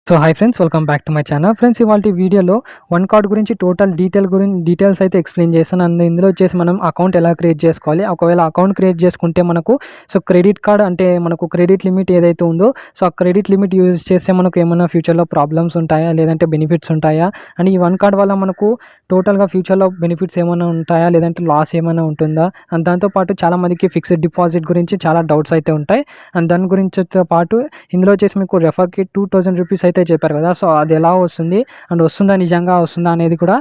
So hi friends, welcome back to my channel. Friends, ఇవాళ వీడియోలో one card గురించి total details అయితే explain చేస్తాను. అండ్ ఇందులో వచ్చేసి మనం అకౌంట్ ఎలా క్రియేట్ చేసుకోవాలి, ఒకవేళ అకౌంట్ క్రియేట్ చేసుకుంటే మనకు క్రెడిట్ కార్డ్ అంటే మనకు క్రెడిట్ లిమిట్ ఏదైతే ఉందో ఆ క్రెడిట్ లిమిట్ యూజ్ చేస్తే మనకు ఏమైనా ఫ్యూచర్లో ప్రాబ్లమ్స్ ఉంటాయా, లేదంటే బెనిఫిట్స్ ఉంటాయా, అండ్ ఈ వన్ కార్డ్ వల్ల మనకు టోటల్గా ఫ్యూచర్లో బెనిఫిట్స్ ఏమైనా ఉంటాయా, లేదంటే లాస్ ఏమైనా ఉంటుందా, అండ్ దాంతోపాటు చాలామందికి ఫిక్స్డ్ డిపాజిట్ గురించి చాలా డౌట్స్ అయితే ఉంటాయి. అండ్ దాని గురించితో పాటు ఇందులో వచ్చేసి మీకు రెఫర్కి 2000 రూపీస్ అయితే చెప్పారు కదా, సో అది ఎలా వస్తుంది అండ్ వస్తుందా, నిజంగా వస్తుందా అనేది కూడా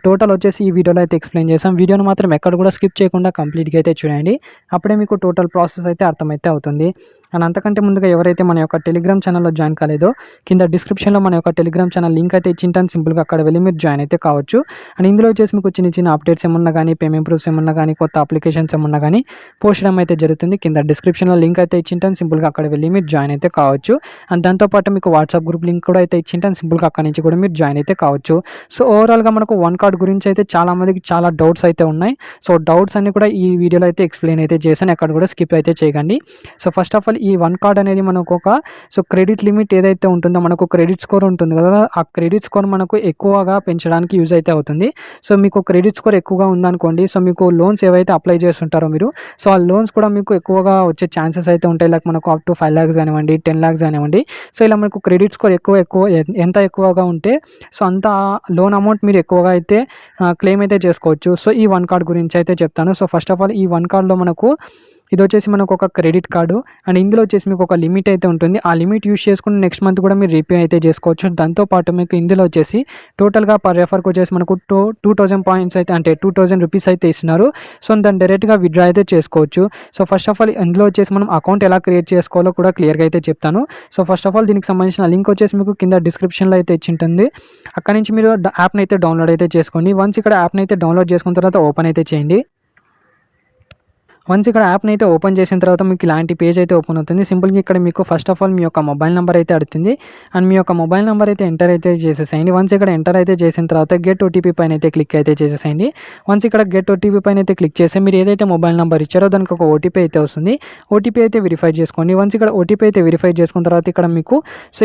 టోటల్ వచ్చేసి ఈ వీడియోలో అయితే ఎక్స్ప్లెయిన్ చేసాం. వీడియోని మాత్రం ఎక్కడ కూడా స్కిప్ చేయకుండా కంప్లీట్గా అయితే చూడండి, అప్పుడే మీకు టోటల్ ప్రాసెస్ అయితే అర్థమైతే అవుతుంది. అండ్ అంతకంటే ముందుగా ఎవరైతే మన యొక్క టెలిగ్రామ్ ఛానల్లో జాయిన్ కాలేదో కింద డిస్క్రిప్షన్లో మన యొక్క టెలిగ్రామ్ ఛానల్ లింక్ అయితే ఇచ్చింటాను, సింపుల్గా అక్కడ వెళ్ళి మీరు జాయిన్ అయితే కావచ్చు. అండ్ ఇందులో వచ్చేసి మీకు చిన్న చిన్న అప్డేట్స్ ఏమన్నా కానీ, పేమెంట్ ప్రూఫ్స్ ఏమన్నా కానీ, కొత్త అప్లికేషన్స్ ఏమన్నా కానీ పోస్ట్ చేయడం అయితే జరుగుతుంది. కింద డిస్క్రిప్షన్లో లింక్ అయితే ఇచ్చింటాను, సింపుల్గా అక్కడ వెళ్ళి మీరు జాయిన్ అయితే కావచ్చు. అండ్ దాంతోపాటు మీకు వాట్సాప్ గ్రూప్ లింక్ కూడా అయితే ఇచ్చింటాను, సింపుల్గా అక్కడ నుంచి కూడా మీరు జాయిన్ అయితే కావచ్చు. సో ఓవరాల్గా మనకు వన్ కార్డ్ గురించి అయితే చాలామందికి చాలా డౌట్స్ అయితే ఉన్నాయి. సో డౌట్స్ అన్ని కూడా ఈ వీడియోలో అయితే ఎక్స్ప్లెయిన్ అయితే చేశాను, ఎక్కడ కూడా స్కిప్ అయితే చేయకండి. సో ఫస్ట్ ఆఫ్ ఆల్ ఈ వన్ కార్డ్ అనేది మనకు ఒక క్రెడిట్ లిమిట్ ఏదైతే ఉంటుందో, మనకు క్రెడిట్ స్కోర్ ఉంటుంది కదా, ఆ క్రెడిట్ స్కోర్ మనకు ఎక్కువగా పెంచడానికి యూజ్ అయితే అవుతుంది. సో మీకు క్రెడిట్ స్కోర్ ఎక్కువగా ఉందనుకోండి, సో మీకు లోన్స్ ఏవైతే అప్లై చేస్తుంటారో మీరు, సో ఆ లోన్స్ కూడా మీకు ఎక్కువగా వచ్చే ఛాన్సెస్ అయితే ఉంటాయి. లైక్ మనకు అప్ టు 5 lakhs కానివ్వండి, 10 lakhs కానివ్వండి. సో ఇలా మనకు క్రెడిట్ స్కోర్ ఎంత ఎక్కువగా ఉంటే సో అంత లోన్ అమౌంట్ మీరు ఎక్కువగా అయితే క్లెయిమ్ అయితే చేసుకోవచ్చు. సో ఈ వన్ కార్డ్ గురించి అయితే చెప్తాను. సో ఫస్ట్ ఆఫ్ ఆల్ ఈ వన్ కార్డ్లో మనకు ఇది వచ్చేసి మనకు ఒక క్రెడిట్ కార్డు, అండ్ ఇందులో వచ్చేసి మీకు ఒక లిమిట్ అయితే ఉంటుంది. ఆ లిమిట్ యూస్ చేసుకుని నెక్స్ట్ మంత్ కూడా మీరు రీపే అయితే చేసుకోవచ్చు. దాంతోపాటు మీకు ఇందులో వచ్చేసి టోటల్గా పర్ రెఫర్కి వచ్చేసి మనకు 2000 పాయింట్స్ అయితే, అంటే 2000 రూపీస్ అయితే ఇస్తున్నారు. సో దాన్ని డైరెక్ట్గా విత్డ్రా అయితే చేసుకోవచ్చు. సో ఫస్ట్ ఆఫ్ ఆల్ ఇందులో వచ్చేసి మనం అకౌంట్ ఎలా క్రియేట్ చేసుకోవాలో కూడా క్లియర్గా అయితే చెప్తాను. సో ఫస్ట్ ఆఫ్ ఆల్ దీనికి సంబంధించిన లింక్ వచ్చేసి మీకు కింద డిస్క్రిప్షన్లో అయితే ఇచ్చి ఉంటుంది. అక్కడ నుంచి మీరు యాప్ని అయితే డౌన్లోడ్ అయితే చేసుకోండి. వన్స్ ఇక్కడ యాప్ని అయితే డౌన్లోడ్ చేసుకున్న తర్వాత ఓపెన్ అయితే చేయండి. వన్స్ ఇక్కడ యాప్ని అయితే ఓపెన్ చేసిన తర్వాత మీకు ఇలాంటి పేజ్ అయితే ఓపెన్ అవుతుంది. సింపుల్గా ఇక్కడ మీకు ఫస్ట్ ఆఫ్ ఆల్ మీ యొక్క మొబైల్ నెంబర్ అయితే అడుగుతుంది, అండ్ మీ యొక్క మొబైల్ నెంబర్ అయితే ఎంటర్ అయితే చేసేసేయండి. వన్స్ ఇక్కడ ఎంటర్ అయితే చేసిన తర్వాత గెట్ ఓటీపీ పైన అయితే క్లిక్ అయితే చేసేసేయండి. వన్స్ ఇక్కడ గెట్ ఓటీపీ పైన అయితే క్లిక్ చేస్తే మీరు ఏదైతే మొబైల్ నెంబర్ ఇచ్చారో దానికి ఒక ఓటీపీ అయితే వస్తుంది. ఓటీపీ అయితే వెరిఫై చేసుకోండి. వన్స్ ఇక్కడ ఓటీపీ అయితే వెరిఫై చేసుకున్న తర్వాత ఇక్కడ మీకు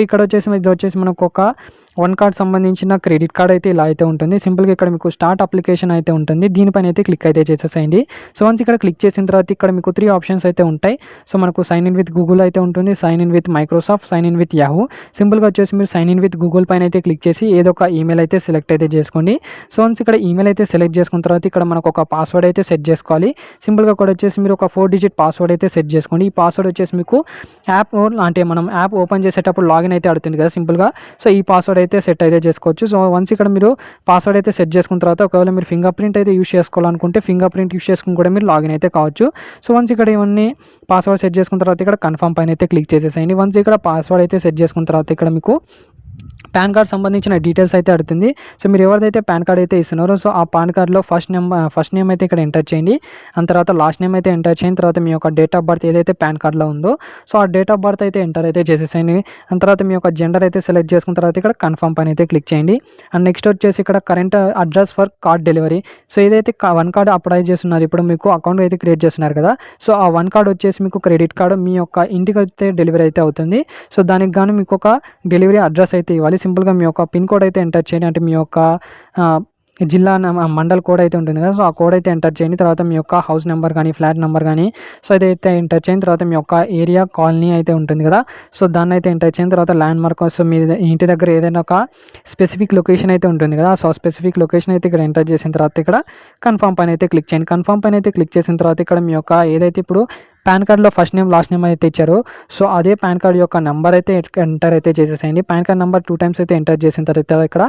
ఇక్కడ వచ్చేసి మనకు ఒక వన్ కార్డ్ సంబంధించిన క్రెడిట్ కార్డ్ అయితే ఇలా అయితే ఉంటుంది. సింపుల్గా ఇక్కడ మీకు స్టార్ట్ అప్లికేషన్ అయితే ఉంటుంది, దీనిపైన అయితే క్లిక్ అయితే చేసేసేయండి. సో వన్స్ ఇక్కడ క్లిక్ చేసిన తర్వాత ఇక్కడ మీకు 3 ఆప్షన్స్ అయితే ఉంటాయి. సో మనకు సైన్ ఇన్ విత్ గూగుల్ అయితే ఉంటుంది, sign in with Microsoft, sign in with Yahoo. సింపుల్గా వచ్చేసి మీరు సైన్ ఇన్ విత్ గూగుల్ పైన అయితే క్లిక్ చేసి ఏదో ఒక ఈమెయిల్ అయితే సెలెక్ట్ అయితే చేసుకోండి. సో వన్స్ ఇక్కడ ఈమెయిల్ అయితే సెలెక్ట్ చేసుకున్న తర్వాత ఇక్కడ మనకు ఒక పాస్వర్డ్ అయితే సెట్ చేసుకోవాలి. సింపుల్గా కూడా వచ్చేసి మీరు ఒక 4 digit పాస్వర్డ్ అయితే సెట్ చేసుకోండి. ఈ పాస్వర్డ్ వచ్చేసి మీకు యాప్ అంటే మనం యాప్ ఓపెన్ చేసేటప్పుడు లాగిన్ అయితే అడుగుతుంది కదా సింపుల్గా, సో ఈ పాస్వర్డ్ అయితే సెట్ అయితే చేసుకోవచ్చు. సో వన్స్ ఇక్కడ మీరు పాస్వర్డ్ అయితే సెట్ చేసుకున్న తర్వాత ఒకవేళ మీరు ఫింగర్ ప్రింట్ అయితే యూస్ చేసుకోవాలనుకుంటే ఫింగర్ ప్రింట్ యూస్ చేసుకుని కూడా మీరు లాగిన్ అయితే కావచ్చు. సో వన్స్ ఇక్కడ ఇవన్నీ పాస్వర్డ్ సెట్ చేసుకున్న తర్వాత ఇక్కడ కన్ఫర్మ్ పైన అయితే క్లిక్ చేసేసేయండి. వన్స్ ఇక్కడ పాస్వర్డ్ అయితే సెట్ చేసుకున్న తర్వాత ఇక్కడ మీకు పాన్ కార్డ్ సంబంధించిన డీటెయిల్స్ అయితే అడుగుతుంది. సో మీరు ఎవరిదైతే పాన్ కార్డ్ అయితే ఇస్తున్నారో సో ఆ పాన్ కార్డ్లో ఫస్ట్ నేమ్ అయితే ఇక్కడ ఎంటర్ చేయండి, అండ్ తర్వాత లాస్ట్ నేమ్ అయితే ఎంటర్ చేసిన తర్వాత మీ యొక్క డేట్ ఆఫ్ బర్త్ ఏదైతే పాన్ కార్డ్లో ఉందో సో ఆ డేట్ ఆఫ్ బర్త్ అయితే ఎంటర్ అయితే చేసేసేయండి. అండ్ తర్వాత మీ యొక్క జెండర్ అయితే సెలెక్ట్ చేసుకున్న తర్వాత ఇక్కడ కన్ఫర్మ్ పైన అయితే క్లిక్ చేయండి. అండ్ నెక్స్ట్ వచ్చేసి ఇక్కడ current address for card delivery. So ఏదైతే వన్ కార్డ్ అప్లై చేస్తున్నారు ఇప్పుడు మీకు అకౌంట్ అయితే క్రియేట్ చేస్తున్నారు కదా, సో ఆ వన్ కార్డ్ వచ్చేసి మీకు క్రెడిట్ కార్డు మీ యొక్క ఇంటికి అయితే డెలివరీ అయితే అవుతుంది. సో దానికి గాను మీకు ఒక డెలివరీ అడ్రస్ అయితే ఇవ్వాలి. సింపుల్గా మీ యొక్క పిన్ కోడ్ అయితే ఎంటర్ చేయండి, అంటే మీ యొక్క జిల్లా మండల్ కోడ్ అయితే ఉంటుంది కదా, సో ఆ కోడ్ అయితే ఎంటర్ చేయండి. తర్వాత మీ యొక్క హౌస్ నెంబర్ కానీ, ఫ్లాట్ నెంబర్ కానీ సో ఇదైతే ఎంటర్ చేసిన తర్వాత మీ యొక్క ఏరియా కాలనీ అయితే ఉంటుంది కదా, సో దాన్ని అయితే ఎంటర్ చేసిన తర్వాత ల్యాండ్ మార్క్, సో మీ ఇంటి దగ్గర ఏదైనా ఒక స్పెసిఫిక్ లొకేషన్ అయితే ఉంటుంది కదా, సో స్పెసిఫిక్ లొకేషన్ అయితే ఇక్కడ ఎంటర్ చేసిన తర్వాత ఇక్కడ కన్ఫర్మ్ పైన అయితే క్లిక్ చేయండి. కన్ఫర్మ్ పైన అయితే క్లిక్ చేసిన తర్వాత ఇక్కడ మీ యొక్క ఏదైతే ఇప్పుడు పాన్ కార్డ్లో ఫస్ట్ నేమ్ లాస్ట్ నేమ్ అయితే ఇచ్చారు, సో అదే పాన్ కార్డ్ యొక్క నెంబర్ అయితే ఎంటర్ అయితే చేసేసేయండి. పాన్ కార్డ్ నెంబర్ 2 times అయితే ఎంటర్ చేసిన తర్వాత ఇక్కడ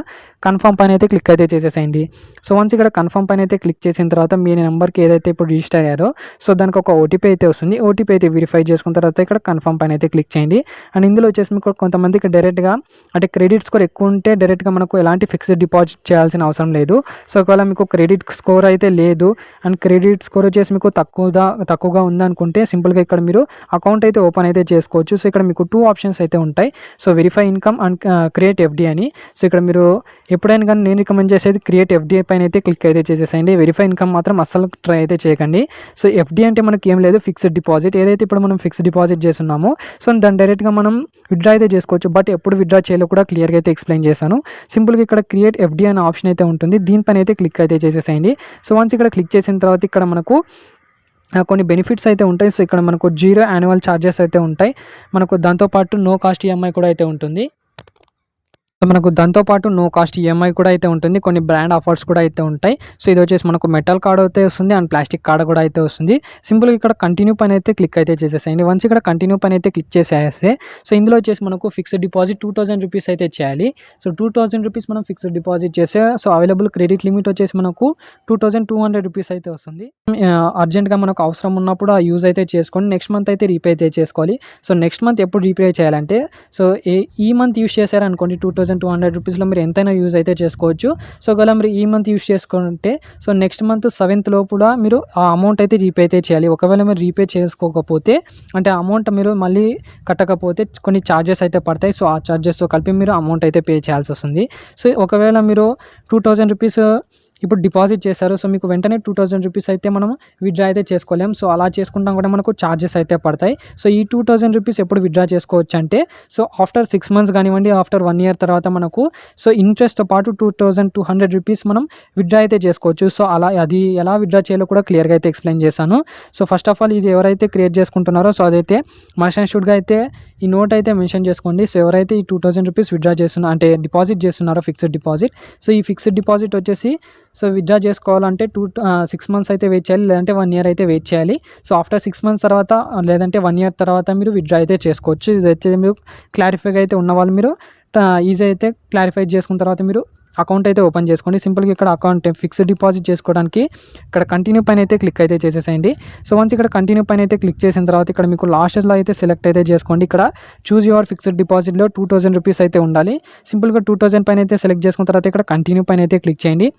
కన్ఫర్మ్ పైన అయితే క్లిక్ అయితే చేసేసేయండి. సో వన్స్ ఇక్కడ కన్ఫర్మ్ పైన అయితే క్లిక్ చేసిన తర్వాత మీ నెంబర్కి ఏదైతే ఇప్పుడు రిజిస్టర్ అయ్యారో సో దానికి ఒక ఓటీపీ అయితే వస్తుంది. ఓటీపీ అయితే వెరిఫై చేసుకున్న తర్వాత ఇక్కడ కన్ఫర్మ్ పైన అయితే క్లిక్ చేయండి. అండ్ ఇందులో వచ్చేసి మీకు కొంతమందికి డైరెక్ట్గా అంటే క్రెడిట్ స్కోర్ ఎక్కువ ఉంటే డైరెక్ట్గా మనకు ఎలాంటి ఫిక్స్డ్ డిపాజిట్ చేయాల్సిన అవసరం లేదు. సో ఒకవేళ మీకు క్రెడిట్ స్కోర్ అయితే లేదు అండ్ క్రెడిట్ స్కోర్ వచ్చేసి మీకు తక్కువగా ఉందనుకుంటే సింపుల్గా ఇక్కడ మీరు అకౌంట్ అయితే ఓపెన్ అయితే చేసుకోవచ్చు. సో ఇక్కడ మీకు 2 ఆప్షన్స్ అయితే ఉంటాయి. So verify income and create FD అని. సో ఇక్కడ మీరు ఎప్పుడైనా కానీ నేను రికమెండ్ చేసేది క్రియేట్ ఎఫ్డి పైన అయితే క్లిక్ అయితే చేసేసేయండి. వెరిఫై ఇన్కమ్ మాత్రం అస్సలు ట్రై అయితే చేయకండి. సో ఎఫ్డి అంటే మనకి ఏం లేదు, ఫిక్స్డ్ డిపాజిట్. ఏదైతే ఇప్పుడు మనం ఫిక్స్డ్ డిపాజిట్ చేస్తున్నామో సో దాన్ని డైరెక్ట్గా మనం విత్డ్రా అయితే చేసుకోవచ్చు. బట్ ఎప్పుడు విత్డ్రా చేయాలో కూడా క్లియర్గా అయితే ఎక్స్ప్లెయిన్ చేశాను. సింపుల్గా ఇక్కడ క్రియేట్ ఎఫ్డి అనే ఆప్షన్ అయితే ఉంటుంది, దీనిపైన అయితే క్లిక్ అయితే చేసేసేయండి. సో వన్స్ ఇక్కడ క్లిక్ చేసిన తర్వాత ఇక్కడ మనకు కొన్ని బెనిఫిట్స్ అయితే ఉంటాయి. సో ఇక్కడ మనకు 0 యాన్యువల్ ఛార్జెస్ అయితే ఉంటాయి. మనకు దాంతోపాటు నో కాస్ట్ ఈఎంఐ కూడా అయితే ఉంటుంది. మనకు దాంతోపాటు నో కాస్ట్ ఈఎంఐ కూడా అయితే ఉంటుంది. కొన్ని బ్రాండ్ ఆఫర్స్ కూడా అయితే ఉంటాయి. సో ఇది వచ్చేసి మనకు మెటల్ కార్డ్ అయితే వస్తుంది అండ్ ప్లాస్టిక్ కార్డ్ కూడా అయితే వస్తుంది. సింపుల్గా ఇక్కడ కంటిన్యూ పైన అయితే క్లిక్ అయితే చేసేసేయండి. వన్స్ ఇక్కడ కంటిన్యూ పైన అయితే క్లిక్ చేసేస్తే సో ఇందులో వచ్చేసి మనకు ఫిక్స్డ్ డిపాజిట్ 2000 రూపీస్ అయితే చేయాలి. సో 2000 రూపీస్ మనం ఫిక్స్డ్ డిపాజిట్ చేస్తే సో అవైలబుల్ క్రెడిట్ లిమిట్ వచ్చేసి మనకు 2200 రూపీస్ అయితే వస్తుంది. అర్జెంట్గా మనకు అవసరం ఉన్నప్పుడు ఆ యూజ్ అయితే చేసుకోండి. నెక్స్ట్ మంత్ అయితే రీపే అయితే చేసుకోవాలి. సో నెక్స్ట్ మంత్ ఎప్పుడు రీపే చేయాలంటే సో ఈ మంత్ యూజ్ చేశారనుకోండి 2200 రూపీస్లో మీరు ఎంతైనా యూజ్ అయితే చేసుకోవచ్చు. సో ఒకవేళ మీరు ఈ మంత్ యూజ్ చేసుకుంటే సో నెక్స్ట్ మంత్ 7th లోపల మీరు ఆ అమౌంట్ అయితే రీపే అయితే చేయాలి. ఒకవేళ మీరు రీపే చేసుకోకపోతే అంటే అమౌంట్ మీరు మళ్ళీ కట్టకపోతే కొన్ని ఛార్జెస్ అయితే పడతాయి. సో ఆ ఛార్జెస్తో కలిపి మీరు అమౌంట్ అయితే పే చేయాల్సి వస్తుంది. సో ఒకవేళ మీరు 2000 రూపీస్ ఇప్పుడు డిపాజిట్ చేశారు. సో మీకు వెంటనే 2000 రూపీస్ అయితే మనం విత్డ్రా అయితే చేసుకోలేం. సో అలా చేసుకుంటాం కూడా మనకు ఛార్జెస్ అయితే పడతాయి. సో ఈ 2000 రూపీస్ ఎప్పుడు విత్డ్రా చేసుకోవచ్చు అంటే సో ఆఫ్టర్ 6 మంత్స్ కానివ్వండి, ఆఫ్టర్ 1 ఇయర్ తర్వాత మనకు సో ఇంట్రెస్ట్తో పాటు 2200 రూపీస్ మనం విత్డ్రా అయితే చేసుకోవచ్చు. సో అది ఎలా విత్డ్రా చేయాలో కూడా క్లియర్గా అయితే ఎక్స్ప్లెయిన్ చేశాను. సో ఫస్ట్ ఆఫ్ ఆల్ ఇది ఎవరైతే క్రియేట్ చేసుకుంటున్నారో సో అదైతే మస్ట్ అండ్ షుడ్గా అయితే ఈ నోట్ అయితే మెన్షన్ చేసుకోండి. సో ఎవరైతే ఈ 2000 రూపీస్ విత్డ్రా చేస్తున్నారు అంటే డిపాజిట్ చేస్తున్నారో ఫిక్స్డ్ డిపాజిట్, సో ఈ ఫిక్స్డ్ డిపాజిట్ వచ్చేసి సో విత్డ్రా చేసుకోవాలంటే 6 మంత్స్ అయితే వెయిట్ చేయాలి, లేదంటే 1 ఇయర్ అయితే వెయిట్ చేయాలి. సో ఆఫ్టర్ 6 మంత్స్ తర్వాత లేదంటే 1 ఇయర్ తర్వాత మీరు విత్డ్రా అయితే చేసుకోవచ్చు. ఇదైతే మీరు క్లారిఫైగా అయితే ఉన్నవాళ్ళు మీరు ఈజీ అయితే క్లారిఫై చేసుకున్న తర్వాత మీరు అకౌంట్ అయితే ఓపెన్ చేసుకోండి. సింపుల్గా ఇక్కడ అకౌంట్ ఫిక్స్డ్ డిపాజిట్ చేసుకోవడానికి ఇక్కడ కంటిన్యూ పైన అయితే క్లిక్ అయితే చేసేసేయండి. సో వన్స్ ఇక్కడ కంటిన్యూ పైన అయితే క్లిక్ చేసిన తర్వాత ఇక్కడ మీకు లాస్ట్లో అయితే సెలెక్ట్ అయితే చేసుకోండి. ఇక్కడ చూజ్ యువర్ ఫిక్స్డ్ డిపాజిట్లో 2000 రూపీస్ అయితే ఉండాలి. సింపుల్గా 2000 పైన అయితే సెలెక్ట్ చేసుకున్న తర్వాత ఇక్కడ కంటిన్యూ పైన అయితే క్లిక్ చేయండి.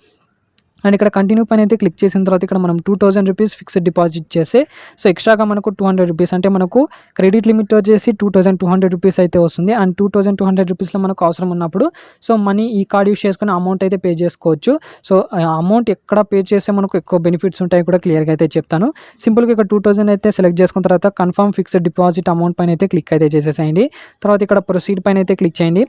అండ్ ఇక్కడ కంటిన్యూ పైన అయితే క్లిక్ చేసిన తర్వాత ఇక్కడ మనం 2000 రూపీస్ ఫిక్స్డ్ డిపాజిట్ చేస్తే సో ఎక్స్ట్రాగా మనకు 200 రూపీస్ అంటే మనకు క్రెడిట్ లిమిట్ వచ్చేసి 2200 రూపీస్ అయితే వస్తుంది. అండ్ 2200 రూపీస్లో మనకు అవసరం ఉన్నప్పుడు సో మనీ ఈ కార్డ్ యూస్ చేసుకుని అమౌంట్ అయితే పే చేసుకోవచ్చు. సో అమౌంట్ ఎక్కడ పే చేస్తే మనకు ఎక్కువ బెనిఫిట్స్ ఉంటాయి కూడా క్లియర్గా అయితే చెప్తాను. సింపుల్గా ఇక్కడ 2000 అయితే సెలెక్ట్ చేసుకున్న తర్వాత కన్ఫర్మ్ ఫిక్స్డ్ డిపాజిట్ అమౌంట్ పైన అయితే క్లిక్ అయితే చేసేసేయండి. తర్వాత ఇక్కడ ప్రొసీడ్ పైన అయితే క్లిక్ చేయండి.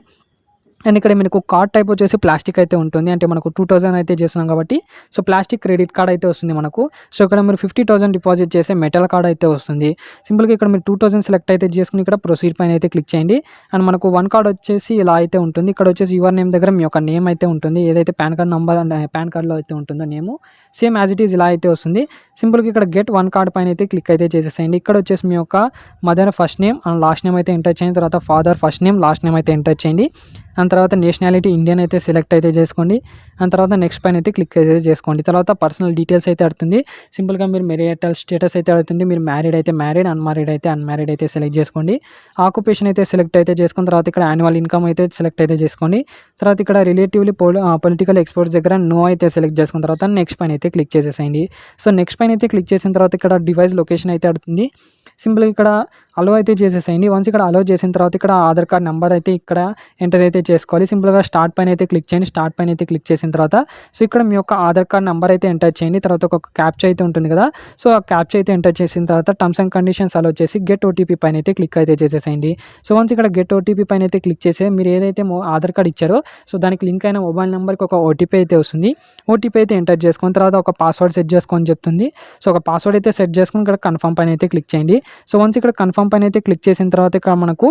అండ్ ఇక్కడ మనకు కార్డ్ టైప్ వచ్చేసి ప్లాస్టిక్ అయితే ఉంటుంది. అంటే మనకు 2000 అయితే చేస్తున్నాం కాబట్టి సో ప్లాస్టిక్ క్రెడిట్ కార్డ్ అయితే వస్తుంది మనకు. సో ఇక్కడ మీరు 50,000 డిపాజిట్ చేసే మెటల్ కార్డ్ అయితే వస్తుంది. సింపుల్గా ఇక్కడ మీరు 2000 సెలెక్ట్ అయితే చేసుకుని ఇక్కడ ప్రొసీడ్ పైన అయితే క్లిక్ చేయండి. అండ్ మనకు 1 కార్డ్ వచ్చేసి ఇలా అయితే ఉంటుంది. ఇక్కడ వచ్చేసి యువర్ నేమ్ దగ్గర మీ యొక్క నేమ్ అయితే ఉంటుంది, ఏదైతే pan card number and pan కార్డ్లో అయితే ఉంటుందో నేము సేమ్ యాజ్ ఇట్ ఈజ్ ఇలా అయితే వస్తుంది. సింపుల్గా ఇక్కడ గెట్ 1 కార్డ్ పైన అయితే క్లిక్ అయితే చేసేసేయండి. ఇక్కడ వచ్చేసి మీ యొక్క mother first name and last name అయితే ఎంటర్ చేయండి. తర్వాత father first name last name అయితే ఎంటర్ చేయండి. అండ్ తర్వాత నేషనాలిటీ ఇండియన్ అయితే సెలెక్ట్ అయితే చేసుకోండి. అండ్ తర్వాత నెక్స్ట్ పైన అయితే క్లిక్ అయితే చేసుకోండి. తర్వాత పర్సనల్ డీటెయిల్స్ అయితే అడుగుతుంది. సింపుల్గా మీరు మెరిటల్ స్టేటస్ అయితే అడుగుతుంది. మీరు మ్యారీడ్ అయితే మ్యారీడ్, అన్మ్యారీడ్ అయితే అన్మ్యారీడ్ అయితే సెలెక్ట్ చేసుకోండి. ఆక్యుపేషన్ అయితే సెలెక్ట్ అయితే చేసుకున్న తర్వాత ఇక్కడ యాన్యువల్ ఇన్కమ్ అయితే సెలెక్ట్ అయితే చేసుకోండి. తర్వాత ఇక్కడ రిలేటివ్లీ పొలిటికల్ ఎక్స్పోర్ట్స్ దగ్గర నో అయితే సెలెక్ట్ చేసుకున్న తర్వాత నెక్స్ట్ పైన అయితే క్లిక్ చేసేసేయండి. సో నెక్స్ట్ పైన అయితే క్లిక్ చేసిన తర్వాత ఇక్కడ డివైస్ లొకేషన్ అయితే అడుగుతుంది. సింపుల్గా ఇక్కడ అలో అయితే చేసేసేయండి. వన్స్ ఇక్కడ అలో చేసిన తర్వాత ఇక్కడ ఆధార్ కార్డ్ నెంబర్ అయితే ఇక్కడ ఎంటర్ అయితే చేసుకోవాలి. సింపుల్గా స్టార్ట్ పైన అయితే క్లిక్ చేయండి. స్టార్ట్ పైన అయితే క్లిక్ చేసిన తర్వాత సో ఇక్కడ మీ యొక్క ఆధార్ కార్డ్ నెంబర్ అయితే ఎంటర్ చేయండి. తర్వాత ఒక క్యాప్చా అయితే ఉంటుంది కదా, సో ఆ క్యాప్చా అయితే ఎంటర్ చేసిన తర్వాత టర్మ్స్ అండ్ కండిషన్స్ అలో చేసి గెట్ ఓటీపీ పైన అయితే క్లిక్ అయితే చేసేసేయండి. సో వన్స్ ఇక్కడ గెట్ ఓటీపీ పైన అయితే క్లిక్ చేసి మీరు ఏదైతే ఆధార్ కార్డ్ ఇచ్చారో సో దానికి లింక్ అయిన మొబైల్ నెంబర్కి ఒక ఓటీపీ అయితే వస్తుంది. ఓటీపీ అయితే ఎంటర్ చేసుకున్న తర్వాత ఒక పాస్వర్డ్ సెట్ చేసుకొని చెప్తుంది. సో ఒక పాస్వర్డ్ అయితే సెట్ చేసుకుని ఇక్కడ కన్ఫర్మ్ పైన అయితే క్లిక్ చేయండి. సో వన్స్ ఇక్కడ కన్ఫర్మ్ పైన అయితే క్లిక్ చేసిన తర్వాత ఇక్కడ మనకు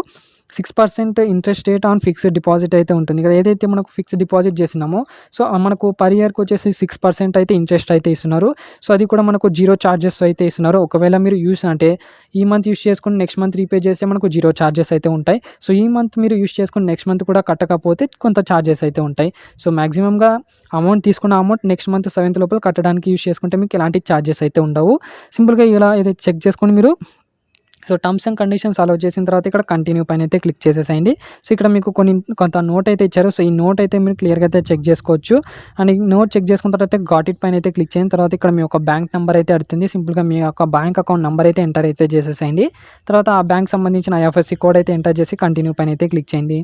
6% interest rate on fixed deposit అయితే ఉంటుంది కదా, ఏదైతే మనకు ఫిక్స్డ్ డిపాజిట్ చేసినామో సో మనకు పర్ ఇయర్కి వచ్చేసి 6% అయితే ఇంట్రెస్ట్ అయితే ఇస్తున్నారు. సో అది కూడా మనకు 0 ఛార్జెస్ అయితే ఇస్తున్నారు. ఒకవేళ మీరు యూస్ అంటే ఈ మంత్ యూస్ చేసుకుని నెక్స్ట్ మంత్ రీపే చేస్తే మనకు 0 ఛార్జెస్ అయితే ఉంటాయి. సో ఈ మంత్ మీరు యూస్ చేసుకుని నెక్స్ట్ మంత్ కూడా కట్టకపోతే కొంత ఛార్జెస్ అయితే ఉంటాయి. సో మ్యాక్సిమంగా అమౌంట్ తీసుకున్న అమౌంట్ నెక్స్ట్ మంత్ 7th లోపల కట్టడానికి యూస్ చేసుకుంటే మీకు ఎలాంటి ఛార్జెస్ అయితే ఉండవు. సింపుల్గా ఇలా ఏదైతే చెక్ చేసుకొని మీరు so terms and conditions allow చేసిన తర్వాత ఇక్కడ కంటిన్యూ పైన అయితే క్లిక్ చేసేసేయండి. సో ఇక్కడ మీకు కొంత నోట్ అయితే ఇచ్చారు. సో ఈ నోట్ అయితే మీరు క్లియర్గా అయితే చెక్ చేసుకోవచ్చు. అండ్ ఈ నోట్ చెక్ చేసుకున్న తర్వాత గాట్ ఇట్ పైన అయితే క్లిక్ చేసిన తర్వాత ఇక్కడ మీ యొక్క బ్యాంక్ నెంబర్ అయితే అడుగుతుంది. సింపుల్గా మీ యొక్క బ్యాంక్ అకౌంట్ నెంబర్ అయితే ఎంటర్ అయితే చేసేసేయండి. తర్వాత ఆ బ్యాంక్ సంబంధించిన ఐఎఫ్ఎస్సి కోడ్ అయితే ఎంటర్ చేసి కంటిన్యూ పైన అయితే క్లిక్ చేయండి.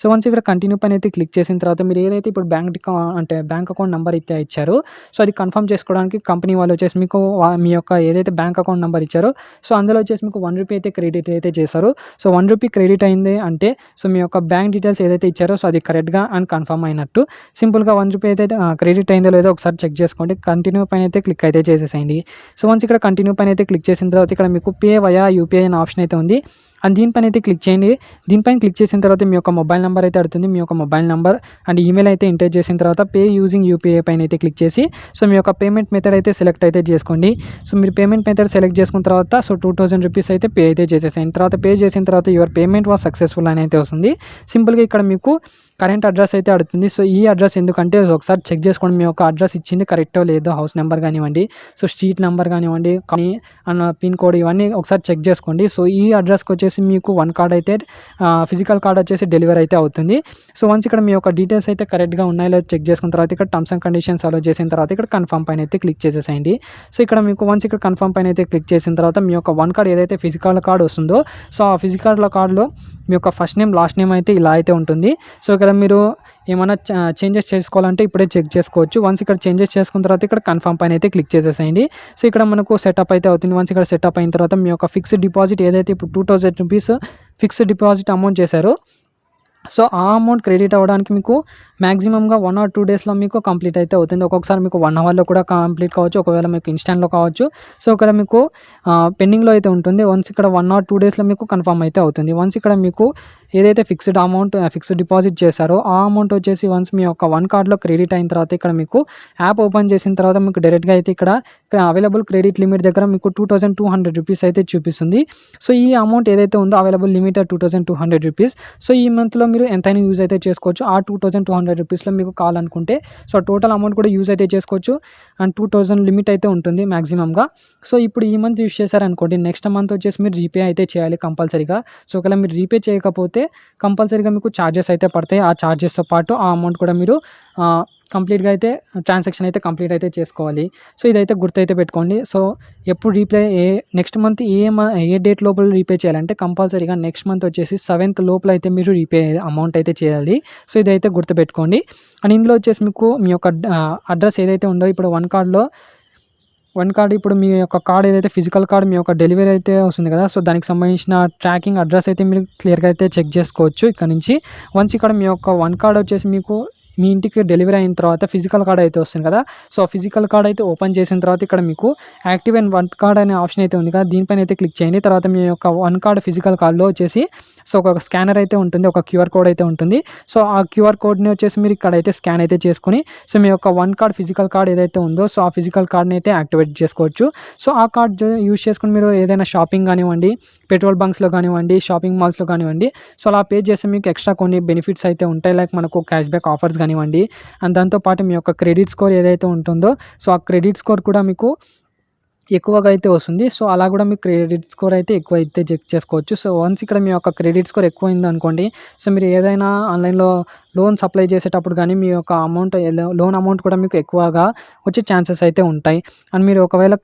సో వన్స్ ఇక్కడ కంటిన్యూ పైన అయితే క్లిక్ చేసిన తర్వాత మీరు ఏదైతే ఇప్పుడు బ్యాంక్ అకౌంట్ నెంబర్ అయితే ఇచ్చారో సో అది కన్ఫర్మ్ చేసుకోవడానికి కంపెనీ వాళ్ళు వచ్చేసి మీకు మీ యొక్క ఏదైతే బ్యాంక్ అకౌంట్ నెంబర్ ఇచ్చారో సో అందులో వచ్చేసి మీకు ₹1 అయితే క్రెడిట్ అయితే చేశారు. సో ₹1 క్రెడిట్ అయింది అంటే సో మీ యొక్క బ్యాంక్ డీటెయిల్స్ ఏదైతే ఇచ్చారో సో అది కరెక్ట్గా అండ్ కన్ఫర్మ్ అయినట్టు. సింపుల్గా ₹1 అయితే క్రెడిట్ అయిందో లేదో ఒకసారి చెక్ చేసుకోండి. కంటిన్యూ పైన అయితే క్లిక్ అయితే చేసేసేయండి. సో వన్స్ ఇక్కడ కంటిన్యూ పైన అయితే క్లిక్ చేసిన తర్వాత ఇక్కడ మీకు పే వయా యూపీఐ అనే ఆప్షన్ అయితే ఉంది. అండ్ దీనిపైన అయితే క్లిక్ చేయండి. దీనిపైన క్లిక్ చేసిన తర్వాత మీ యొక్క మొబైల్ నెంబర్ అయితే అడుగుతుంది. మీ యొక్క మొబైల్ నెంబర్ అండ్ ఈమెయిల్ అయితే ఎంటర్ చేసిన తర్వాత పే యూజింగ్ యూపీఐ పైన అయితే క్లిక్ చేసి సో మీ యొక్క పేమెంట్ మెథడ్ అయితే సెలెక్ట్ అయితే చేసుకోండి. సో మీరు పేమెంట్ మెథడ్ సెలెక్ట్ చేసుకున్న తర్వాత సో ₹2000 అయితే పే అయితే చేసేసేయండి. తర్వాత పే చేసిన తర్వాత యువర్ పేమెంట్ వాజ్ సక్సెస్ఫుల్ అని అయితే వస్తుంది. సింపుల్గా ఇక్కడ మీకు కరెంట్ అడ్రస్ అయితే అడుగుతుంది. సో ఈ అడ్రస్ ఎందుకంటే ఒకసారి చెక్ చేసుకోండి మీ యొక్క అడ్రస్ ఇచ్చింది కరెక్టో లేదో, హౌస్ నెంబర్ కానివ్వండి, సో స్ట్రీట్ నెంబర్ కానివ్వండి, కానీ పిన్ కోడ్ ఇవన్నీ ఒకసారి చెక్ చేసుకోండి. సో ఈ అడ్రస్కి వచ్చేసి మీకు 1 కార్డ్ అయితే ఫిజికల్ కార్డ్ వచ్చేసి డెలివరీ అయితే అవుతుంది. సో వన్స్ ఇక్కడ మీ యొక్క డీటెయిల్స్ అయితే కరెక్ట్గా ఉన్నాయో లేదో చెక్ చేసుకున్న తర్వాత ఇక్కడ టర్మ్స్ అండ్ కండిషన్స్ అలౌ చేసిన తర్వాత ఇక్కడ కన్ఫర్మ్ పైన అయితే క్లిక్ చేసేసేయండి. సో ఇక్కడ మీకు వన్స్ ఇక్కడ కన్ఫర్మ్ పైన అయితే క్లిక్ చేసిన తర్వాత మీ యొక్క 1 కార్డ్ ఏదైతే ఫిజికల్ కార్డ్ వస్తుందో సో ఆ ఫిజికల్ కార్డ్లో మీ యొక్క ఫస్ట్ నేమ్ లాస్ట్ నేమ్ అయితే ఇలా అయితే ఉంటుంది. సో ఇక్కడ మీరు ఏమైనా చేంజెస్ చేసుకోవాలంటే ఇప్పుడే చెక్ చేసుకోవచ్చు. వన్స్ ఇక్కడ చేంజెస్ చేసుకున్న తర్వాత ఇక్కడ కన్ఫర్మ్ పైన అయితే క్లిక్ చేసేసేయండి. సో ఇక్కడ మనకు సెటప్ అయితే అవుతుంది. వన్స్ ఇక్కడ సెటప్ అయిన తర్వాత మీ యొక్క ఫిక్స్డ్ డిపాజిట్ ఏదైతే ఇప్పుడు ₹2000 ఫిక్స్డ్ డిపాజిట్ అమౌంట్ చేశారో సో ఆ అమౌంట్ క్రెడిట్ అవ్వడానికి మీకు మ్యాక్సిమంగా 1 or 2 డేస్లో మీకు కంప్లీట్ అయితే అవుతుంది. ఒక్కొక్కసారి మీకు 1 అవర్లో కూడా కంప్లీట్ కావచ్చు, ఒకవేళ మీకు ఇన్స్టాంట్లో కావచ్చు. సో ఇక్కడ మీకు పెండింగ్లో అయితే ఉంటుంది. వన్స్ ఇక్కడ 1 or 2 డేస్లో మీకు కన్ఫర్మ్ అయితే అవుతుంది. వన్స్ ఇక్కడ మీకు ఏదైతే ఫిక్స్డ్ డిపాజిట్ చేశారో ఆ అమౌంట్ వచ్చేసి వన్స్ మీ యొక్క 1 కార్డ్లో క్రెడిట్ అయిన తర్వాత ఇక్కడ మీకు యాప్ ఓపెన్ చేసిన తర్వాత మీకు డైరెక్ట్గా అయితే ఇక్కడ అవైలబుల్ క్రెడిట్ లిమిట్ దగ్గర మీకు ₹2200 అయితే చూపిస్తుంది. సో ఈ అమౌంట్ ఏదైతే ఉందో అవైలబుల్ లిమిట్ ₹2200. సో ఈ మంత్లో మీరు ఎంతైనా యూజ్ అయితే చేసుకోవచ్చు. ఆ ₹2200లో మీకు కావాలనుకుంటే సో టోటల్ అమౌంట్ కూడా యూజ్ అయితే చేసుకోవచ్చు. అండ్ 2000 లిమిట్ అయితే ఉంటుంది మ్యాక్సిమంగా. సో ఇప్పుడు ఈ మంత్ యూజ్ చేశారనుకోండి, నెక్స్ట్ మంత్ వచ్చేసి మీరు రీపే అయితే చేయాలి కంపల్సరీగా. సో ఒకవేళ మీరు రీపే చేయకపోతే కంపల్సరీగా మీకు ఛార్జెస్ అయితే పడతాయి. ఆ ఛార్జెస్తో పాటు ఆ అమౌంట్ కూడా మీరు కంప్లీట్గా అయితే ట్రాన్సాక్షన్ అయితే కంప్లీట్ అయితే చేసుకోవాలి. సో ఇదైతే గుర్తయితే పెట్టుకోండి. సో ఎప్పుడు నెక్స్ట్ మంత్ ఏ డేట్ లోపల రీపే చేయాలంటే కంపల్సరీగా నెక్స్ట్ మంత్ వచ్చేసి 7th లోపల అయితే మీరు రీపే అమౌంట్ అయితే చేయాలి. సో ఇదైతే గుర్తుపెట్టుకోండి. అండ్ ఇందులో వచ్చేసి మీకు మీ యొక్క అడ్రస్ ఏదైతే ఉందో ఇప్పుడు 1 కార్డ్ ఇప్పుడు మీ యొక్క కార్డ్ ఏదైతే ఫిజికల్ కార్డ్ మీ యొక్క డెలివరీ అయితే వస్తుంది కదా, సో దానికి సంబంధించిన ట్రాకింగ్ అడ్రస్ అయితే మీరు క్లియర్గా అయితే చెక్ చేసుకోవచ్చు ఇక్కడ నుంచి. వన్స్ ఇక్కడ మీ యొక్క 1 కార్డ్ వచ్చేసి మీకు మీ ఇంటికి డెలివరీ అయిన తర్వాత ఫిజికల్ కార్డ్ అయితే వస్తుంది కదా, సో ఫిజికల్ కార్డ్ అయితే ఓపెన్ చేసిన తర్వాత ఇక్కడ మీకు యాక్టివ్ అండ్ 1 కార్డ్ అనే ఆప్షన్ అయితే ఉంది కదా, దీనిపైన అయితే క్లిక్ చేయండి. తర్వాత మీ యొక్క 1 కార్డ్ ఫిజికల్ కార్డ్లో వచ్చేసి సో ఒక స్కానర్ అయితే ఉంటుంది, ఒక QR కోడ్ అయితే ఉంటుంది. సో ఆ QR కోడ్ని వచ్చేసి మీరు ఇక్కడ అయితే స్కాన్ అయితే చేసుకుని సో మీ యొక్క 1 కార్డ్ ఫిజికల్ కార్డ్ ఏదైతే ఉందో సో ఆ ఫిజికల్ కార్డ్ని అయితే యాక్టివేట్ చేసుకోవచ్చు. సో ఆ కార్డ్ యూజ్ చేసుకుని మీరు ఏదైనా షాపింగ్ కానివ్వండి, పెట్రోల్ బంక్స్లో కానివ్వండి, షాపింగ్ మాల్స్లో కానివ్వండి, సో అలా పే చేస్తే మీకు ఎక్స్ట్రా కొన్ని బెనిఫిట్స్ అయితే ఉంటాయి. లైక్ మనకు క్యాష్ బ్యాక్ ఆఫర్స్ కానివ్వండి, అండ్ దాంతోపాటు మీ యొక్క క్రెడిట్ స్కోర్ ఏదైతే ఉంటుందో సో ఆ క్రెడిట్ స్కోర్ కూడా మీకు ఎక్కువగా అయితే వస్తుంది. సో అలా కూడా మీ క్రెడిట్ స్కోర్ అయితే ఎక్కువ అయితే చెక్ చేసుకోవచ్చు. సో వన్స్ ఇక్కడ మీ యొక్క క్రెడిట్ స్కోర్ ఎక్కువ అయింది అనుకోండి, సో మీరు ఏదైనా ఆన్లైన్లో లోన్స్ అప్లై చేసేటప్పుడు కానీ మీ యొక్క లోన్ అమౌంట్ కూడా మీకు ఎక్కువగా వచ్చే ఛాన్సెస్ అయితే ఉంటాయి. అండ్ మీరు ఒకవేళ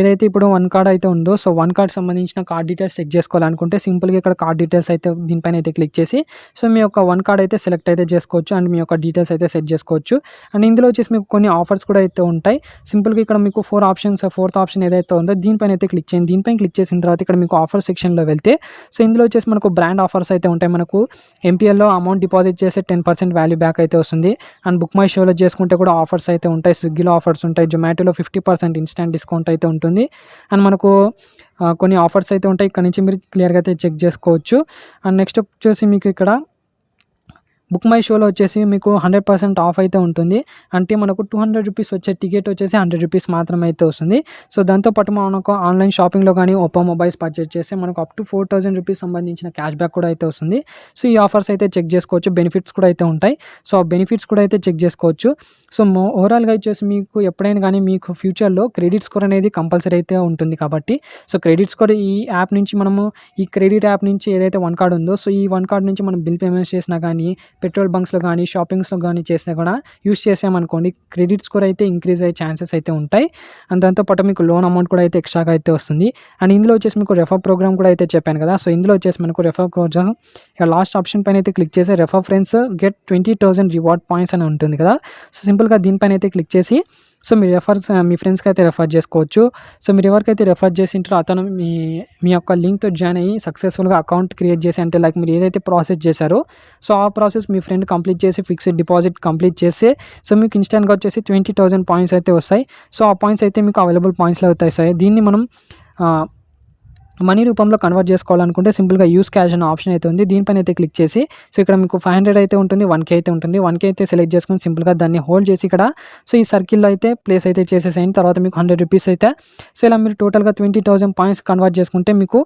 ఏదైతే ఇప్పుడు 1 కార్డ్ అయితే ఉందో సో 1 కార్డ్ సంబంధించిన కార్డ్ డీటెయిల్స్ చెక్ చేసుకోవాలనుకుంటే సింపుల్గా ఇక్కడ కార్డ్ డీటెయిల్స్ అయితే దీనిపైన అయితే క్లిక్ చేసి సో మీ యొక్క 1 కార్డ్ అయితే సెలెక్ట్ అయితే చేసుకోవచ్చు అండ్ మీ యొక్క డీటెయిల్స్ అయితే సెట్ చేసుకోవచ్చు. అండ్ ఇందులో వచ్చేసి మీకు కొన్ని ఆఫర్స్ కూడా అయితే ఉంటాయి. సింపుల్గా ఇక్కడ మీకు 4 ఆప్షన్స్, 4th ఆప్షన్ ఏదైతే ఉందో దీనిపైన అయితే క్లిక్ చేయండి. దీనిపైన క్లిక్ చేసిన తర్వాత ఇక్కడ మీకు ఆఫర్ సెక్షన్లో వెళ్తే సో ఇందులో వచ్చేసి మనకు బ్రాండ్ ఆఫర్స్ అయితే ఉంటాయి. మనకు MPLలో అమౌంట్ డిపాజిట్ చేస్తే 10% వాల్యూ బ్యాక్ అయితే వస్తుంది. అండ్ బుక్ మై షోలో చేసుకుంటే కూడా ఆఫర్స్ అయితే ఉంటాయి. స్విగ్గీలో ఆఫర్స్ ఉంటాయి, జొమాటోలో 50% ఇన్స్టాంట్ డిస్కౌంట్ అయితే ఉంటుంది. అండ్ మనకు కొన్ని ఆఫర్స్ అయితే ఉంటాయి. ఇక్కడ నుంచి మీరు క్లియర్గా అయితే చెక్ చేసుకోవచ్చు. అండ్ నెక్స్ట్ వచ్చేసి మీకు ఇక్కడ బుక్ మై షోలో వచ్చేసి మీకు 100% ఆఫ్ అయితే ఉంటుంది. అంటే మనకు ₹200 వచ్చే టికెట్ వచ్చేసి ₹100 మాత్రమే అయితే వస్తుంది. సో దాంతోపాటు మనకు ఆన్లైన్ షాపింగ్లో కానీ ఒప్పో మొబైల్స్ పర్చేస్ చేస్తే మనకు అప్ టు ₹4000 సంబంధించిన క్యాష్ బ్యాక్ కూడా అయితే వస్తుంది. సో ఈ ఆఫర్స్ అయితే చెక్ చేసుకోవచ్చు. బెనిఫిట్స్ కూడా అయితే ఉంటాయి. సో ఆ బెనిఫిట్స్ కూడా అయితే చెక్ చేసుకోవచ్చు. సో ఓవరాల్గా వచ్చేసి మీకు ఎప్పుడైనా కానీ మీకు ఫ్యూచర్లో క్రెడిట్ స్కోర్ అనేది కంపల్సరీ అయితే ఉంటుంది కాబట్టి సో క్రెడిట్ స్కోర్ ఈ యాప్ నుంచి మనము ఈ క్రెడిట్ యాప్ నుంచి ఏదైతే వన్ కార్డ్ ఉందో సో ఈ వన్ కార్డ్ నుంచి మనం బిల్ పేమెంట్స్ చేసినా కానీ పెట్రోల్ బంక్స్లో కానీ షాపింగ్స్లో కానీ చేసినా కూడా యూస్ చేసామనుకోండి క్రెడిట్ స్కోర్ అయితే ఇంక్రీజ్ అయ్యే ఛాన్సెస్ అయితే ఉంటాయి. అండ్ దాంతోపాటు మీకు లోన్ అమౌంట్ కూడా అయితే ఎక్స్ట్రాగా అయితే వస్తుంది. అండ్ ఇందులో వచ్చేసి మీకు రెఫర్ ప్రోగ్రామ్ కూడా అయితే చెప్పాను కదా. సో ఇందులో వచ్చేసి మనకు రెఫర్ ప్రోగ్రామ్ ఇక లాస్ట్ ఆప్షన్ పైన అయితే క్లిక్ చేసి refer friends get 20,000 reward points అని ఉంటుంది కదా. సో సింపుల్గా దీనిపైన అయితే క్లిక్ చేసి సో మీరు మీ ఫ్రెండ్స్కి అయితే రెఫర్ చేసుకోవచ్చు. సో మీరు ఎవరికైతే రెఫర్ చేసింటారో అతను మీ యొక్క లింక్తో జాయిన్ అయ్యి సక్సెస్ఫుల్గా అకౌంట్ క్రియేట్ చేసి అంటే లైక్ మీరు ఏదైతే ప్రాసెస్ చేశారో సో ఆ ప్రాసెస్ మీ ఫ్రెండ్ కంప్లీట్ చేసి ఫిక్స్డ్ డిపాజిట్ కంప్లీట్ చేస్తే సో మీకు ఇన్స్టెంట్గా వచ్చేసి 20,000 పాయింట్స్ అయితే వస్తాయి. సో ఆ పాయింట్స్ అయితే మీకు అవైలబుల్ పాయింట్స్లో అవుతాయి. సో దీన్ని మనం మనీ రూపంలో కన్వర్ట్ చేసుకోవాలనుకుంటే సింపుల్గా యూస్ క్యాష్ అనే ఆప్షన్ అయితే ఉంది. దీనిపైన అయితే క్లిక్ చేసి సో ఇక్కడ మీకు 500 అయితే ఉంటుంది, 1K అయితే ఉంటుంది. 1K అయితే సెలెక్ట్ చేసుకొని సింపుల్గా దాన్ని హోల్డ్ చేసి ఇక్కడ సో ఈ సర్కిల్లో అయితే ప్లేస్ అయితే చేసేసేయండి. తర్వాత మీకు 100 రూపీస్ అయితే సో ఇలా మీరు టోటల్గా 20,000 పాయింట్స్ కన్వర్ట్ చేసుకుంటే మీకు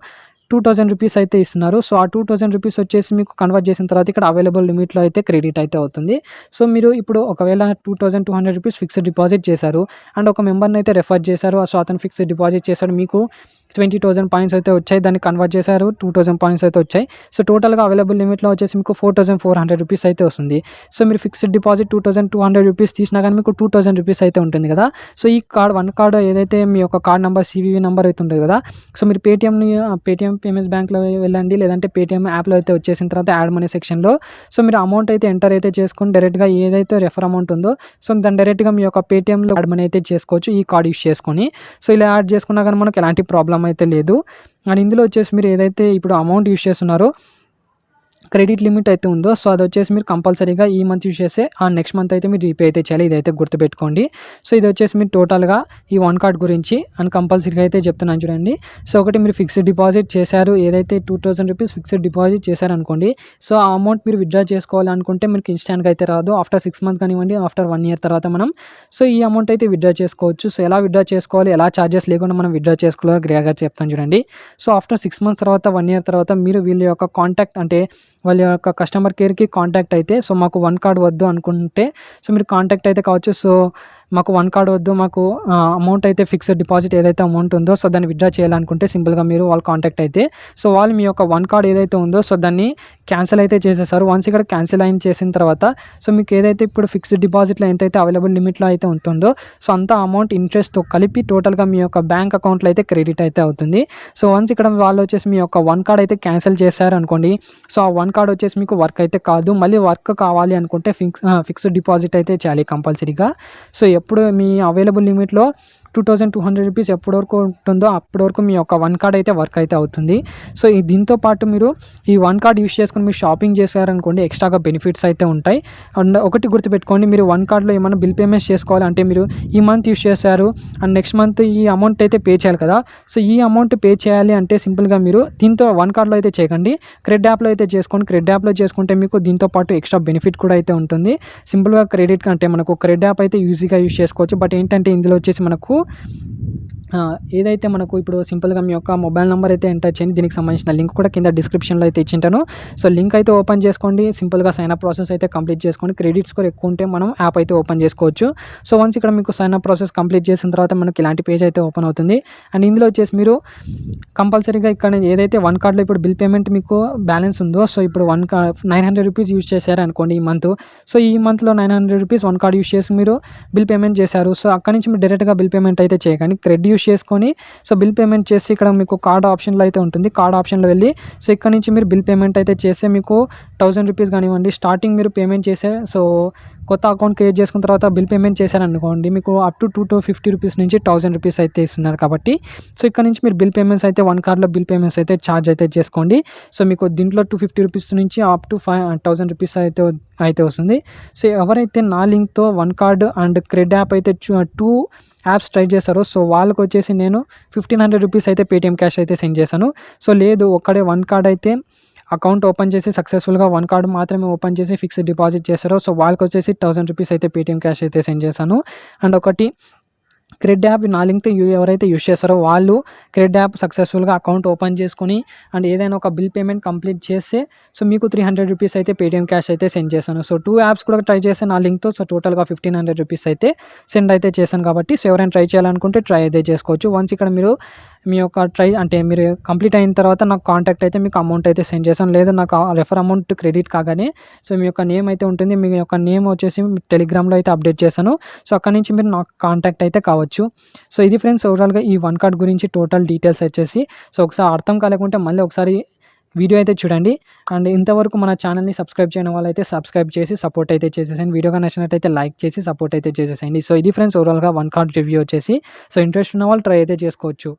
2,000 రూపీస్ అయితే ఇస్తున్నారు. సో ఆ 2,000 రూపీస్ వచ్చేసి మీకు కన్వర్ట్ చేసిన తర్వాత ఇక్కడ అవైలబుల్ లిమిట్లో అయితే క్రెడిట్ అయితే అవుతుంది. సో మీరు ఇప్పుడు ఒకవేళ 2,200 రూపీస్ ఫిక్స్డ్ డిపాజిట్ చేశారు అండ్ ఒక మెంబర్ని అయితే రెఫర్ చేశారు. సో అతను ఫిక్స్డ్ డిపాజిట్ చేశాడు, మీకు 20,000 పాయింట్స్ అయితే వచ్చాయి, దాన్ని కన్వర్ట్ చేశారు 2,000 పాయింట్స్ అయితే వచ్చాయి. సో టోటల్గా అవైలబుల్ లిమిట్లో వచ్చేసి మీకు 4,400 రూపీస్ అయితే వస్తుంది. సో మీరు ఫిక్స్డ్ డిపాజిట్ 2,200 రూపీస్ తీసినా కానీ మీకు 2,000 రూపీస్ అయితే ఉంటుంది కదా. సో ఈ వన్ కార్డ్ ఏదైతే మీ యొక్క కార్డ్ నెంబర్ CVV నెంబర్ అయితే ఉంటుంది కదా. సో మీరు పేటీఎం పేమెంట్స్ బ్యాంక్లో వెళ్ళండి, లేదంటే పేటీఎం యాప్లో అయితే వచ్చేసిన తర్వాత యాడ్ మనీ సెక్షన్లో సో మీరు అమౌంట్ అయితే ఎంటర్ అయితే చేసుకొని డైరెక్ట్గా ఏదైతే రెఫర్ అమౌంట్ ఉందో సో దాన్ని డైరెక్ట్గా మీ యొక్క పేటీఎంలో యాడ్ మనీ అయితే చేసుకోవచ్చు ఈ కార్డ్ యూస్ చేసుకొని. సో ఇలా యాడ్ చేసుకున్నా కానీ మనకు ఎలాంటి ప్రాబ్లం అయితే లేదు. అండ్ ఇందులో వచ్చేసి మీరు ఏదైతే ఇప్పుడు అమౌంట్ యూస్ చేస్తున్నారో క్రెడిట్ లిమిట్ అయితే ఉందో సో అది వచ్చేసి మీరు కంపల్సరీగా ఈ మంత్ యూస్ చేస్తే ఆ నెక్స్ట్ మంత్ అయితే మీరు రీపే అయితే చేయాలి. ఇదైతే గుర్తుపెట్టుకోండి. సో ఇది వచ్చేసి మీరు టోటల్గా ఈ వన్ కార్డ్ గురించి అండ్ కంపల్సరీగా అయితే చెప్తున్నాను చూడండి. సో ఒకటి మీరు ఫిక్స్డ్ డిపాజిట్ చేశారు, ఏదైతే 2,000 రూపీస్ ఫిక్స్డ్ డిపాజిట్ చేశారనుకోండి. సో ఆ అమౌంట్ మీరు విత్డ్రా చేసుకోవాలనుకుంటే మీకు ఇన్స్టాంట్గా అయితే రాదు. ఆఫ్టర్ 6 మంత్స్ కానివ్వండి, ఆఫ్టర్ 1 ఇయర్ తర్వాత మనం సో ఈ అమౌంట్ అయితే విత్డ్రా చేసుకోవచ్చు. సో ఎలా విత్డ్రా చేసుకోవాలి, ఎలా ఛార్జెస్ లేకుండా మనం విత్డ్రా చేసుకోవాలో క్లియర్గా చెప్తాను చూడండి. సో ఆఫ్టర్ 6 మంత్స్ తర్వాత 1 ఇయర్ తర్వాత మీరు వీళ్ళ యొక్క కాంటాక్ట్ అంటే వాళ్ళ యొక్క కస్టమర్ కేర్కి కాంటాక్ట్ అయితే సో మాకు వన్ కార్డ్ వద్దు అనుకుంటే సో మీరు కాంటాక్ట్ అయితే కావచ్చు. సో మాకు వన్ కార్డ్ వద్దు, మాకు అమౌంట్ అయితే ఫిక్స్డ్ డిపాజిట్ ఏదైతే అమౌంట్ ఉందో సో దాన్ని విత్డ్రా చేయాలనుకుంటే సింపుల్గా మీరు వాళ్ళు కాంటాక్ట్ అయితే సో వాళ్ళు మీ యొక్క వన్ కార్డ్ ఏదైతే ఉందో సో దాన్ని క్యాన్సిల్ అయితే చేసేసారు. వన్స్ ఇక్కడ క్యాన్సిల్ అయిన చేసిన తర్వాత సో మీకు ఏదైతే ఇప్పుడు ఫిక్స్డ్ డిపాజిట్లో ఎంతైతే అవైలబుల్ లిమిట్లో అయితే ఉంటుందో సో అంత అమౌంట్ ఇంట్రెస్ట్తో కలిపి టోటల్గా మీ యొక్క బ్యాంక్ అకౌంట్లో అయితే క్రెడిట్ అయితే అవుతుంది. సో వన్స్ ఇక్కడ వాళ్ళు వచ్చేసి మీ యొక్క వన్ కార్డ్ అయితే క్యాన్సిల్ చేశారు అనుకోండి. సో ఆ వన్ కార్డ్ వచ్చేసి మీకు వర్క్ అయితే కాదు, మళ్ళీ వర్క్ కావాలి అనుకుంటే ఫిక్స్డ్ డిపాజిట్ అయితే చేయాలి కంపల్సరీగా. సో ఎప్పుడు మీ అవైలబుల్ లిమిట్లో 2,200 రూపీస్ ఎప్పటి వరకు ఉంటుందో అప్పటి వరకు మీ యొక్క వన్ కార్డ్ అయితే వర్క్ అయితే అవుతుంది. సో దీంతో పాటు మీరు ఈ వన్ కార్డ్ యూస్ చేసుకుని మీరు షాపింగ్ చేశారనుకోండి ఎక్స్ట్రాగా బెనిఫిట్స్ అయితే ఉంటాయి. అండ్ ఒకటి గుర్తుపెట్టుకోండి, మీరు వన్ కార్డ్లో ఏమైనా బిల్ పేమెంట్స్ చేసుకోవాలంటే మీరు ఈ మంత్ యూస్ చేశారు అండ్ నెక్స్ట్ మంత్ ఈ అమౌంట్ అయితే పే చేయాలి కదా. సో ఈ అమౌంట్ పే చేయాలి అంటే సింపుల్గా మీరు దీంతో వన్ కార్డ్లో అయితే చేయకండి, క్రెడిట్ యాప్లో అయితే చేసుకోండి. క్రెడిట్ యాప్లో చేసుకుంటే మీకు దీంతో పాటు ఎక్స్ట్రా బెనిఫిట్ కూడా అయితే ఉంటుంది. సింపుల్గా క్రెడిట్ అంటే మనకు క్రెడిట్ యాప్ అయితే ఈజీగా యూస్ చేసుకోవచ్చు. బట్ ఏంటంటే ఇందులో వచ్చేసి మనకు ఏదైతే మనకు ఇప్పుడు సింపుల్గా మీ యొక్క మొబైల్ నెంబర్ అయితే ఎంటర్ చేయండి. దీనికి సంబంధించిన లింక్ కూడా కింద డిస్క్రిప్షన్లో అయితే ఇచ్చింటాను. సో లింక్ అయితే ఓపెన్ చేసుకోండి, సింపుల్గా సైన్ అప్ ప్రాసెస్ అయితే కంప్లీట్ చేసుకోండి. క్రెడిట్ స్కోర్ ఎక్కువ ఉంటే మనం యాప్ అయితే ఓపెన్ చేసుకోవచ్చు. సో వన్స్ ఇక్కడ మీకు సైన్ అప్ ప్రాసెస్ కంప్లీట్ చేసిన తర్వాత మనకి ఇలాంటి పేజ్ అయితే ఓపెన్ అవుతుంది. అండ్ ఇందులో వచ్చేసి మీరు కంపల్సరీగా ఇక్కడ ఏదైతే వన్ కార్డ్లో ఇప్పుడు బిల్ పేమెంట్ మీకు బ్యాలెన్స్ ఉందో సో ఇప్పుడు 900 రూపీస్ యూస్ చేశారు అనుకోండి ఈ మంత్. సో ఈ మంత్లో 900 రూపీస్ వన్ కార్డ్ యూస్ చేసి మీరు బిల్ పేమెంట్ చేశారు. సో అక్కడ నుంచి మీరు డైరెక్ట్గా బిల్ పేమెంట్ అయితే చేయకండి, క్రెడిట్ యూస్ చేసుకొని సో బిల్ పేమెంట్ చేసి ఇక్కడ మీకు కార్డ్ ఆప్షన్లో అయితే ఉంటుంది. కార్డ్ ఆప్షన్లో వెళ్ళి సో ఇక్కడ నుంచి మీరు బిల్ పేమెంట్ అయితే చేస్తే మీకు 1,000 రూపీస్ కానివ్వండి స్టార్టింగ్ మీరు పేమెంట్ చేసే సో కొత్త అకౌంట్ క్రియేట్ చేసుకున్న తర్వాత బిల్ పేమెంట్ చేశారనుకోండి మీకు అప్ టు 250 రూపీస్ నుంచి 1,000 రూపీస్ అయితే ఇస్తున్నారు కాబట్టి సో ఇక్కడ నుంచి మీరు బిల్ పేమెంట్స్ అయితే వన్ కార్డ్లో బిల్ పేమెంట్స్ అయితే ఛార్జ్ అయితే చేసుకోండి. సో మీకు దీంట్లో 250 రూపీస్ నుంచి అప్ టు 1,000 రూపీస్ అయితే వస్తుంది. సో ఎవరైతే నా లింక్తో one card and credit app అయితే 2 యాప్స్ ట్రై చేశారో సో వాళ్ళకి వచ్చేసి నేను 1,500 రూపీస్ అయితే పేటీఎం క్యాష్ అయితే సెండ్ చేశాను. సో లేదు ఒక్కడే వన్ కార్డ్ అయితే అకౌంట్ ఓపెన్ చేసి సక్సెస్ఫుల్గా వన్ కార్డ్ మాత్రమే ఓపెన్ చేసి ఫిక్స్డ్ డిపాజిట్ చేశారో సో వాళ్ళకి వచ్చేసి 1,000 రూపీస్ అయితే పేటీఎం క్యాష్ అయితే సెండ్ చేశాను. అండ్ ఒకటి క్రెడ్ యాప్ నా లింక్తో ఎవరైతే యూస్ చేస్తారో వాళ్ళు క్రెడ్ యాప్ సక్సెస్ఫుల్గా అకౌంట్ ఓపెన్ చేసుకొని అండ్ ఏదైనా ఒక బిల్ పేమెంట్ కంప్లీట్ చేస్తే సో మీకు 300 రూపీస్ అయితే పేటీఎం క్యాష్ అయితే సెండ్ చేశాను. సో 2 యాప్స్ కూడా ట్రై చేశాను నా లింక్తో. సో టోటల్గా 1500 రూపీస్ అయితే సెండ్ అయితే చేశాను కాబట్టి సో ఎవరైనా ట్రై చేయాలనుకుంటే ట్రై అయితే చేసుకోవచ్చు. వన్స్ ఇక్కడ మీరు మీ యొక్క మీరు కంప్లీట్ అయిన తర్వాత నాకు కాంటాక్ట్ అయితే మీకు అమౌంట్ అయితే సెండ్ చేశాను. లేదా నాకు రెఫర్ అమౌంట్ క్రెడిట్ కాగానే సో మీ యొక్క నేమ్ అయితే ఉంటుంది. మీ యొక్క నేమ్ వచ్చేసి టెలిగ్రామ్లో అయితే అప్డేట్ చేశాను. సో అక్కడ నుంచి మీరు నాకు కాంటాక్ట్ అయితే కావచ్చు. సో ఇది ఫ్రెండ్స్ ఓవరాల్గా ఈ వన్ కార్డ్ గురించి టోటల్ డీటెయిల్స్ వచ్చేసి. సో ఒకసారి అర్థం కాలేకుంటే మళ్ళీ ఒకసారి వీడియో అయితే చూడండి. అండ్ ఇంతవరకు మన ఛానల్ని సబ్స్క్రైబ్ చేయడం వల్ల అయితే సబ్స్క్రైబ్ చేసి సపోర్ట్ అయితే చేసేసేయండి. వీడియోగా నచ్చినట్టయితే లైక్ చేసి సపోర్ట్ అయితే చేసేసేయండి. సో ఇది ఫ్రెండ్స్ ఓవరాల్గా వన్ కార్డ్ రివ్యూ వచ్చేసి. సో ఇంట్రెస్ట్ ఉన్న వాళ్ళు ట్రై అయితే చేసుకోవచ్చు.